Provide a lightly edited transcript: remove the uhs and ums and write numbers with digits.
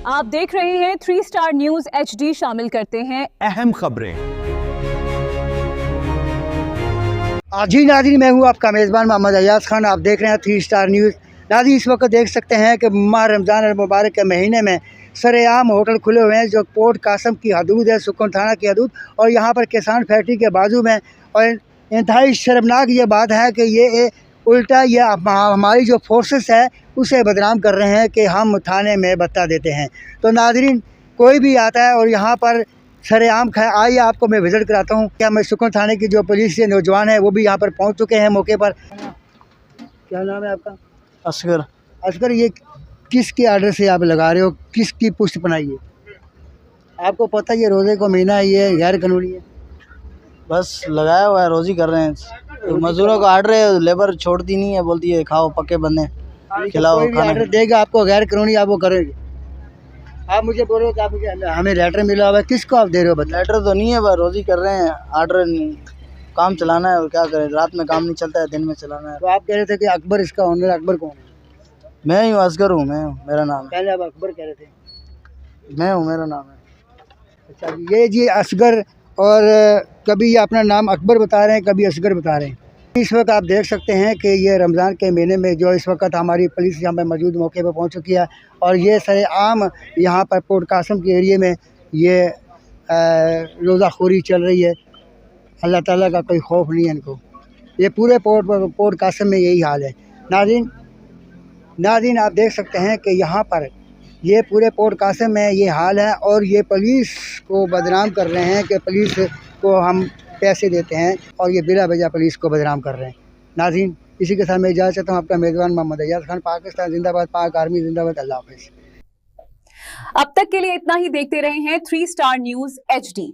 आप देख रहे हैं 3 स्टार न्यूज HD। शामिल करते हैं अहम खबरें। जी नाज़रीन, मैं हूं आपका मेज़बान मोहम्मद अयाज खान। आप देख रहे हैं 3 स्टार न्यूज़। नाज़रीन, इस वक्त देख सकते हैं कि माह रमज़ान मुबारक के महीने में सरेआम होटल खुले हुए हैं जो पोर्ट कासम की हदूद है, सुकन थाना की हदूद, और यहाँ पर किसान फैक्ट्री के बाजू में। और इंतहाई शर्मनाक ये बात है कि ये उल्टा ये हमारी जो फोर्सेस है उसे बदनाम कर रहे हैं कि हम थाने में बता देते हैं। तो नाज़रीन, कोई भी आता है और यहाँ पर सरेआम आइए आपको मैं विज़िट कराता हूँ। क्या मैं सुकन थाने की जो पुलिस के नौजवान है वो भी यहाँ पर पहुँच चुके हैं मौके पर। क्या नाम है आपका? असगर। असगर, ये किसके आर्डर से आप लगा रहे हो, किसकी पुष्ट बनाई है? आपको पता है ये रोज़े को महीना है, ये गैर कानूनी है? बस लगाया हुआ है, रोज़ी कर रहे हैं। मजदूरों का आर्डर है, लेबर छोड़ती नहीं है, बोलती है खाओ पक्के बने खिलाओ कोई भी खाना। आर्डर देगा आपको गैर कानूनी, आप वो करेंगे? आप मुझे बोल रहे हो कि आप मुझे हमें लेटर मिला हुआ है, किसको आप दे रहे हो? बता। लेटर तो नहीं है, बस रोज़ी कर रहे हैं। आर्डर काम चलाना है और क्या करें, रात में काम नहीं चलता है, दिन में चलाना है। तो आप कह रहे थे कि अकबर इसका ओनर, अकबर कौन है? मैं ही हूँ, असगर हूँ, मैं हूँ, मेरा नाम है। पहले आप अकबर कह रहे थे। मैं हूँ, मेरा नाम है। अच्छा, ये जी असगर, और कभी ये अपना नाम अकबर बता रहे हैं, कभी असगर बता रहे हैं। इस वक्त आप देख सकते हैं कि ये रमज़ान के महीने में जो इस वक्त हमारी पुलिस यहाँ पर मौजूद मौके पर पहुँच चुकी है, और ये सरेआम यहाँ पर पोर्ट कासम के एरिए में ये रोज़ाखोरी चल रही है। अल्लाह ताला का कोई खौफ नहीं है इनको। ये पूरे पोर्ट कासम में यही हाल है। नाज़रीन, आप देख सकते हैं कि यहाँ पर ये पूरे पोर्ट कासम में ये हाल है, और ये पुलिस को बदनाम कर रहे हैं कि पुलिस को हम पैसे देते हैं, और ये बिला वजह पुलिस को बदनाम कर रहे हैं। नाज़रीन, इसी के साथ मैं इजाज़त चाहता हूँ। आपका मेज़बान मोहम्मद अयाज खान। पाकिस्तान जिंदाबाद, पाक आर्मी जिंदाबाद। अल्लाह हाफ़िज़। अब तक के लिए इतना ही। देखते रहे हैं 3 स्टार न्यूज HD।